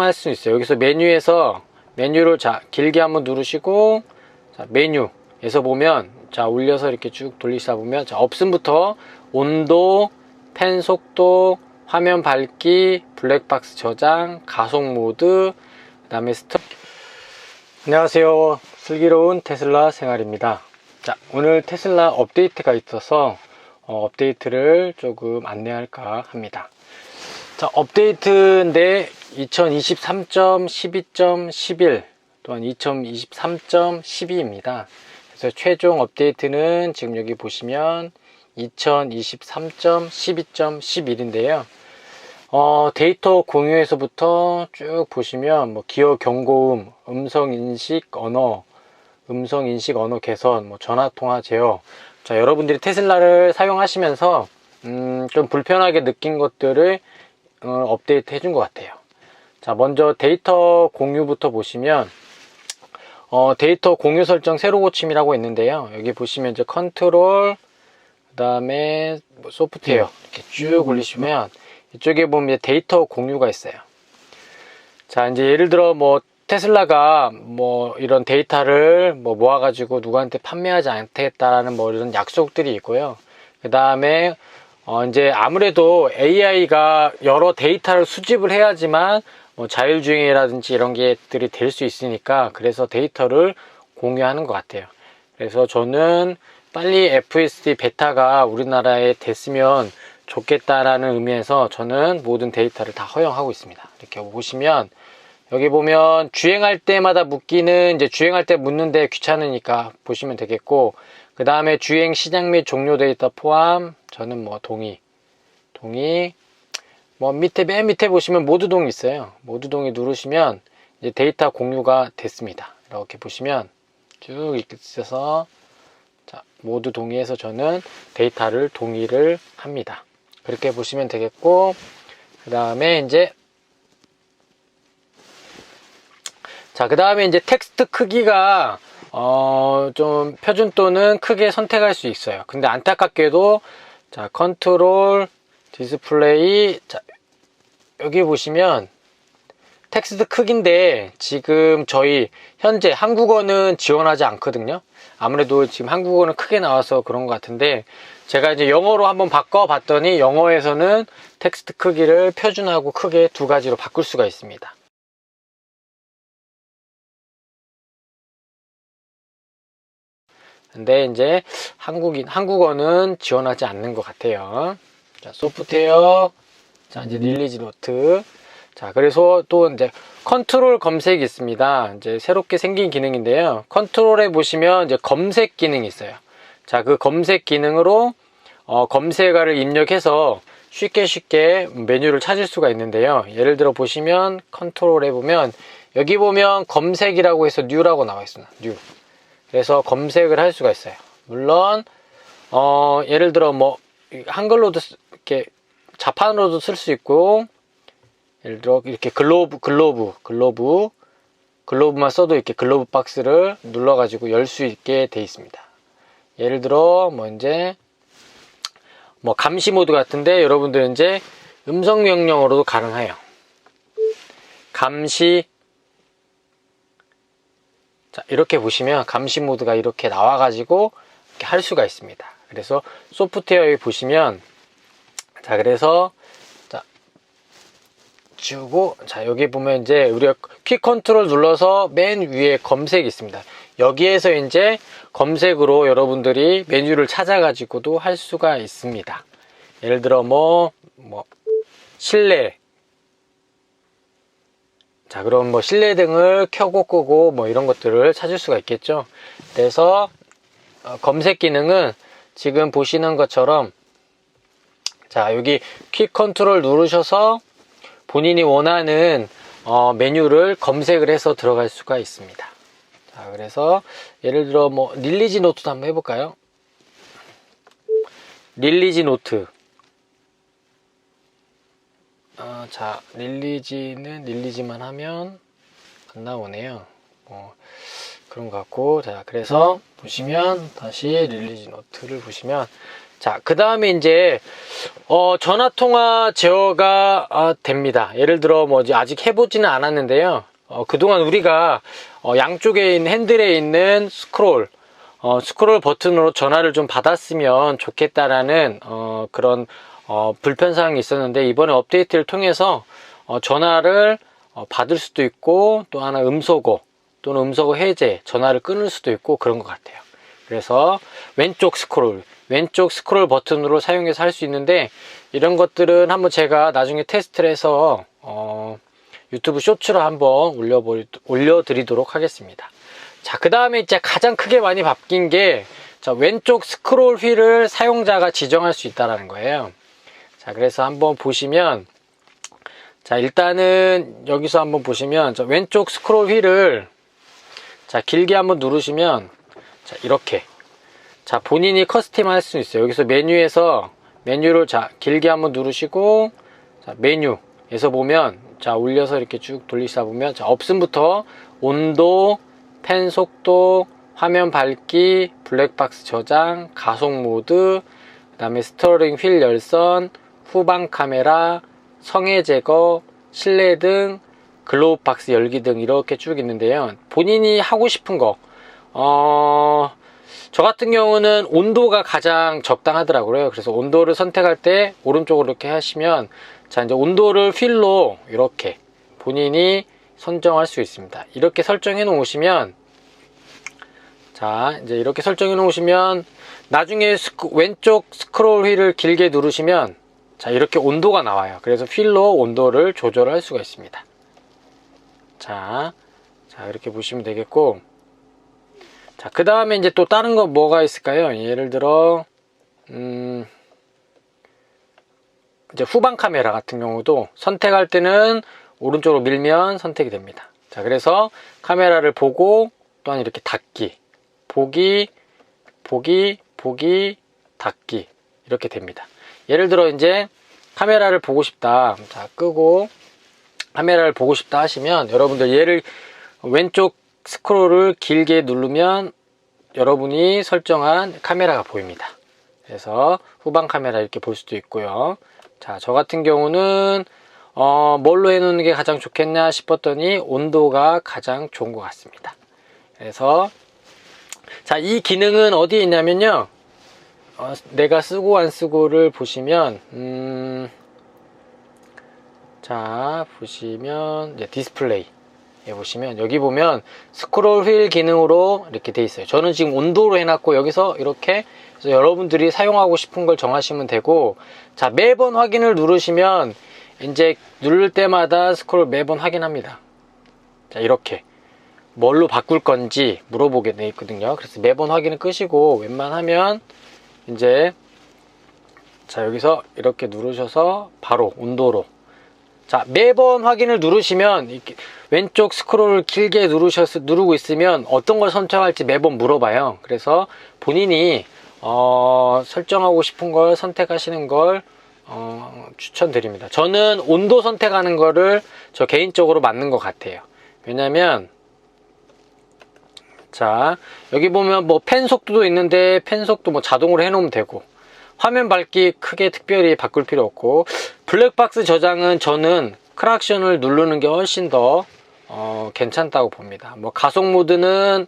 할 수 있어요. 여기서 메뉴에서 메뉴를 자 길게 한번 누르시고, 자 메뉴에서 보면, 자 올려서 이렇게 쭉 돌리시다 보면, 자 없음부터 온도, 펜 속도, 화면 밝기, 블랙박스 저장, 가속 모드, 그 다음에 스톱. 안녕하세요, 슬기로운 테슬라 생활입니다. 자, 오늘 테슬라 업데이트가 있어서 업데이트를 조금 안내할까 합니다. 자, 업데이트인데 2023.12.11 또한 2023.12입니다. 그래서 최종 업데이트는 지금 여기 보시면 2023.12.11인데요. 데이터 공유에서부터 쭉 보시면 뭐 기어 경고음, 음성인식 언어 개선, 뭐 전화통화 제어. 자, 여러분들이 테슬라를 사용하시면서 좀 불편하게 느낀 것들을 업데이트 해준 것 같아요. 자, 먼저 데이터 공유부터 보시면 데이터 공유 설정 새로 고침이라고 있는데요. 여기 보시면 이제 컨트롤, 그 다음에 뭐 소프트웨어 이렇게 쭉 올리시면 이쪽에 보면 이제 데이터 공유가 있어요. 자, 이제 예를 들어 뭐 테슬라가 뭐 이런 데이터를 뭐 모아가지고 누구한테 판매하지 않겠다라는 뭐 이런 약속들이 있고요. 그 다음에 이제 아무래도 AI가 여러 데이터를 수집을 해야지만 뭐 자율주행이라든지 이런 게들이 될 수 있으니까, 그래서 데이터를 공유하는 것 같아요. 그래서 저는 빨리 FSD 베타가 우리나라에 됐으면 좋겠다라는 의미에서 저는 모든 데이터를 다 허용하고 있습니다. 이렇게 보시면 여기 보면 주행할 때마다 묻기는 이제 주행할 때 묻는데 귀찮으니까 보시면 되겠고, 그 다음에 주행 시작 및 종료 데이터 포함, 저는 뭐 동의, 뭐 맨 밑에 보시면 모두 동의 있어요. 모두 동의 누르시면 이제 데이터 공유가 됐습니다. 이렇게 보시면 쭉 있어서, 자, 모두 동의해서 저는 데이터를 동의를 합니다. 그렇게 보시면 되겠고, 그 다음에 이제 텍스트 크기가 좀 표준 또는 크게 선택할 수 있어요. 근데 안타깝게도, 자, 컨트롤 디스플레이, 자, 여기 보시면 텍스트 크기인데 지금 저희 현재 한국어는 지원하지 않거든요. 아무래도 지금 한국어는 크게 나와서 그런 것 같은데, 제가 이제 영어로 한번 바꿔 봤더니 영어에서는 텍스트 크기를 표준하고 크게 두 가지로 바꿀 수가 있습니다. 근데 이제 한국어는 지원하지 않는 것 같아요. 자, 소프트웨어, 자, 이제 릴리즈 노트. 자, 그래서 또 이제 컨트롤 검색이 있습니다. 이제 새롭게 생긴 기능인데요. 컨트롤에 보시면 이제 검색 기능이 있어요. 자, 그 검색 기능으로 검색어를 입력해서 쉽게 메뉴를 찾을 수가 있는데요. 예를 들어 보시면 컨트롤에 보면 여기 보면 검색이라고 해서 뉴라고 나와 있습니다. 뉴. 그래서 검색을 할 수가 있어요. 물론 예를 들어 뭐 한글로도 이렇게 자판으로도 쓸 수 있고, 예를 들어 이렇게 글로브만 써도 이렇게 글로브 박스를 눌러가지고 열 수 있게 돼 있습니다. 예를 들어 뭐 이제 뭐 감시 모드 같은데 여러분들 이제 음성 명령으로도 가능해요. 감시. 자, 이렇게 보시면 감시 모드가 이렇게 나와가지고 이렇게 할 수가 있습니다. 그래서 소프트웨어에 보시면, 자, 그래서 자 주고, 자, 여기 보면 이제 우리가 퀵 컨트롤 눌러서 맨 위에 검색이 있습니다. 여기에서 이제 검색으로 여러분들이 메뉴를 찾아가지고도 할 수가 있습니다. 예를 들어 뭐 실내. 자, 그럼 뭐 실내 등을 켜고 끄고 뭐 이런 것들을 찾을 수가 있겠죠. 그래서 검색 기능은 지금 보시는 것처럼, 자, 여기 퀵 컨트롤 누르셔서 본인이 원하는 메뉴를 검색을 해서 들어갈 수가 있습니다. 자, 그래서 예를 들어 뭐 릴리지 노트도 한번 해볼까요? 릴리지 노트. 자, 릴리지만 하면 안 나오네요. 그런 것 같고, 자, 그래서 보시면 다시 릴리지 노트를 보시면, 자, 그 다음에 이제 전화통화 제어가 됩니다. 예를 들어 뭐 아직 해보지는 않았는데요. 그동안 우리가 양쪽에 있는 핸들에 있는 스크롤 버튼으로 전화를 좀 받았으면 좋겠다라는 그런 불편사항이 있었는데, 이번에 업데이트를 통해서 전화를 받을 수도 있고, 또 하나 음소거 또는 음소거 해제, 전화를 끊을 수도 있고 그런 것 같아요. 그래서 왼쪽 스크롤 버튼으로 사용해서 할 수 있는데, 이런 것들은 한번 제가 나중에 테스트를 해서 유튜브 쇼츠로 한번 올려드리도록 하겠습니다. 자, 그 다음에 이제 가장 크게 많이 바뀐 게, 자, 왼쪽 스크롤 휠을 사용자가 지정할 수 있다는 거예요. 자, 그래서 한번 보시면, 자, 일단은 여기서 한번 보시면, 자, 왼쪽 스크롤 휠을 자, 길게 한번 누르시면, 자, 이렇게, 자, 본인이 커스텀 할 수 있어요. 여기서 메뉴에서 메뉴를 자, 길게 한번 누르시고, 자, 메뉴에서 보면, 자, 올려서 이렇게 쭉 돌리시다 보면, 자, 없음부터 온도, 펜 속도, 화면 밝기, 블랙박스 저장, 가속 모드, 그 다음에 스티어링 휠 열선, 후방 카메라, 성해 제거, 실내 등, 글로브 박스 열기 등 이렇게 쭉 있는데요. 본인이 하고 싶은 거, 저 같은 경우는 온도가 가장 적당하더라고요. 그래서 온도를 선택할 때 오른쪽으로 이렇게 하시면, 자, 이제 온도를 휠로 이렇게 본인이 선정할 수 있습니다. 이렇게 설정해 놓으시면, 자, 이제 이렇게 설정해 놓으시면 나중에 왼쪽 스크롤 휠을 길게 누르시면, 자, 이렇게 온도가 나와요. 그래서 휠로 온도를 조절할 수가 있습니다. 자, 이렇게 보시면 되겠고, 자, 그 다음에 이제 또 다른 거 뭐가 있을까요? 예를 들어 이제 후방 카메라 같은 경우도 선택할 때는 오른쪽으로 밀면 선택이 됩니다. 자, 그래서 카메라를 보고, 또한 이렇게 닫기, 보기, 닫기, 이렇게 됩니다. 예를 들어 이제 카메라를 보고 싶다, 자, 끄고 카메라를 보고 싶다 하시면, 여러분들 얘를 왼쪽 스크롤을 길게 누르면 여러분이 설정한 카메라가 보입니다. 그래서 후방 카메라 이렇게 볼 수도 있고요. 자, 저 같은 경우는 뭘로 해놓는 게 가장 좋겠냐 싶었더니 온도가 가장 좋은 것 같습니다. 그래서 자, 이 기능은 어디에 있냐면요, 내가 쓰고 안 쓰고를 보시면, 자, 보시면 이제 디스플레이 보시면, 여기 보면 스크롤 휠 기능으로 이렇게 돼 있어요. 저는 지금 온도로 해놨고, 여기서 이렇게 해서 여러분들이 사용하고 싶은 걸 정하시면 되고, 자, 매번 확인을 누르시면 이제 누를 때마다 스크롤 매번 확인합니다. 자, 이렇게 뭘로 바꿀 건지 물어보게 돼 있거든요. 그래서 매번 확인을 끄시고, 웬만하면 이제, 자, 여기서 이렇게 누르셔서 바로 온도로, 자, 매번 확인을 누르시면 이렇게 왼쪽 스크롤을 길게 누르고 있으면 어떤 걸 선택할지 매번 물어봐요. 그래서 본인이 설정하고 싶은 걸 선택하시는 걸 추천드립니다. 저는 온도 선택하는 거를 저 개인적으로 맞는 것 같아요. 왜냐면, 자, 여기 보면 뭐 펜 속도도 있는데, 펜 속도 뭐 자동으로 해놓으면 되고, 화면 밝기 크게 특별히 바꿀 필요 없고, 블랙박스 저장은 저는 크락션을 누르는 게 훨씬 더 괜찮다고 봅니다. 뭐 가속 모드는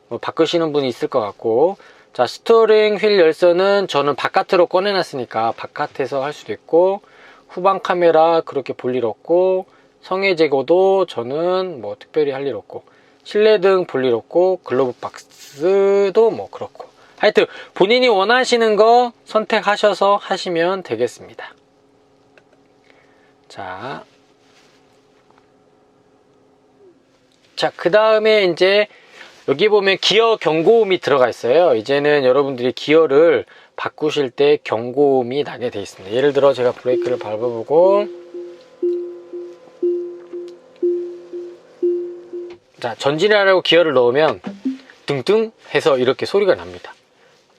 뭐 바꾸시는 분이 있을 것 같고, 자, 스티어링 휠 열선은 저는 바깥으로 꺼내놨으니까 바깥에서 할 수도 있고, 후방 카메라 그렇게 볼 일 없고, 성해 제거도 저는 뭐 특별히 할 일 없고, 실내 등 볼 일 없고, 글로브 박스도 뭐 그렇고, 하여튼 본인이 원하시는 거 선택하셔서 하시면 되겠습니다. 자, 그 다음에 이제 여기 보면 기어 경고음이 들어가 있어요. 이제는 여러분들이 기어를 바꾸실 때 경고음이 나게 되어 있습니다. 예를 들어 제가 브레이크를 밟아보고, 자, 전진하라고 기어를 넣으면 둥둥 해서 이렇게 소리가 납니다.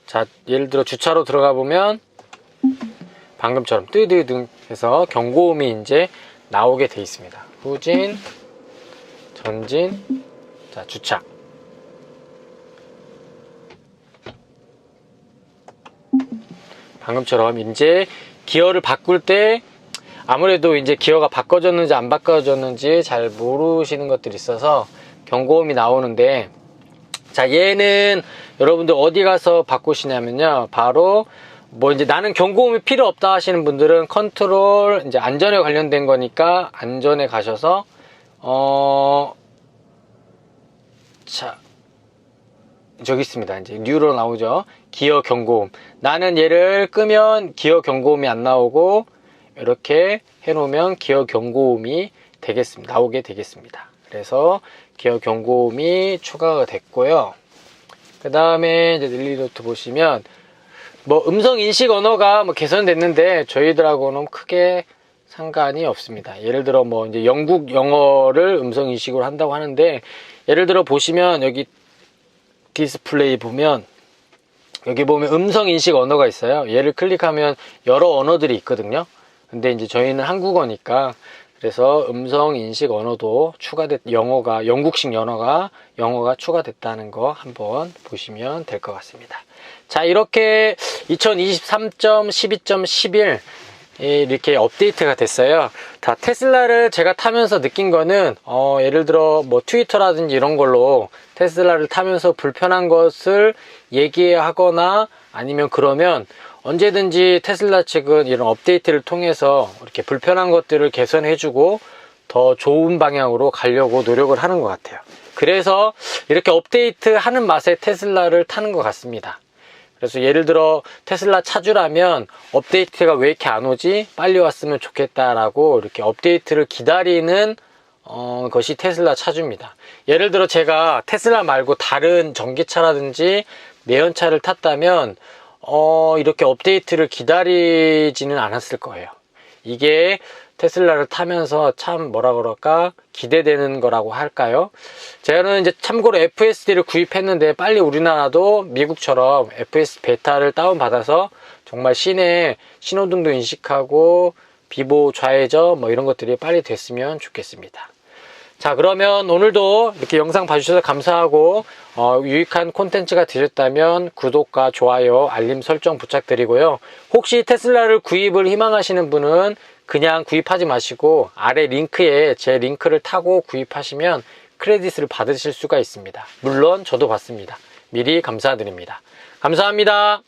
자, 예를 들어 주차로 들어가 보면 방금처럼 뜨드등 해서 경고음이 이제 나오게 되어 있습니다. 후진, 전진, 자, 주차. 방금처럼 이제 기어를 바꿀 때 아무래도 이제 기어가 바꿔졌는지 안 바꿔졌는지 잘 모르시는 것들이 있어서 경고음이 나오는데, 자, 얘는 여러분들 어디 가서 바꾸시냐면요, 바로 뭐 이제 나는 경고음이 필요 없다 하시는 분들은 컨트롤, 이제 안전에 관련된 거니까 안전에 가셔서 자, 저기 있습니다. 이제 뉴로 나오죠. 기어 경고음. 나는 얘를 끄면 기어 경고음이 안 나오고 이렇게 해놓으면 기어 경고음이 나오게 되겠습니다. 그래서 기어 경고음이 추가가 됐고요. 그 다음에 이제 릴리노트 보시면 뭐 음성 인식 언어가 뭐 개선됐는데 저희들하고는 크게 상관이 없습니다. 예를 들어 뭐 이제 영국 영어를 음성 인식으로 한다고 하는데, 예를 들어 보시면 여기 디스플레이 보면 여기 보면 음성 인식 언어가 있어요. 얘를 클릭하면 여러 언어들이 있거든요. 근데 이제 저희는 한국어니까, 그래서 음성 인식 언어도 영국식 영어가 추가됐다는 거 한번 보시면 될 것 같습니다. 자, 이렇게 2023.12.11 이렇게 업데이트가 됐어요. 다 테슬라를 제가 타면서 느낀 거는 예를 들어 뭐 트위터라든지 이런 걸로 테슬라를 타면서 불편한 것을 얘기하거나 아니면 그러면 언제든지 테슬라 측은 이런 업데이트를 통해서 이렇게 불편한 것들을 개선해주고 더 좋은 방향으로 가려고 노력을 하는 것 같아요. 그래서 이렇게 업데이트 하는 맛에 테슬라를 타는 것 같습니다. 그래서 예를 들어 테슬라 차주라면 업데이트가 왜 이렇게 안 오지? 빨리 왔으면 좋겠다라고 이렇게 업데이트를 기다리는 것이 테슬라 차주입니다. 예를 들어 제가 테슬라 말고 다른 전기차라든지 내연차를 탔다면 이렇게 업데이트를 기다리지는 않았을 거예요. 이게 테슬라를 타면서 참 뭐라 그럴까 기대되는 거라고 할까요? 저는 이제 참고로 FSD를 구입했는데 빨리 우리나라도 미국처럼 FS 베타를 다운받아서 정말 시내 신호등도 인식하고 비보 좌회전 뭐 이런 것들이 빨리 됐으면 좋겠습니다. 자, 그러면 오늘도 이렇게 영상 봐주셔서 감사하고 유익한 콘텐츠가 되셨다면 구독과 좋아요, 알림 설정 부탁드리고요. 혹시 테슬라를 구입을 희망하시는 분은 그냥 구입하지 마시고 아래 링크에 제 링크를 타고 구입하시면 크레딧을 받으실 수가 있습니다. 물론 저도 받습니다. 미리 감사드립니다. 감사합니다.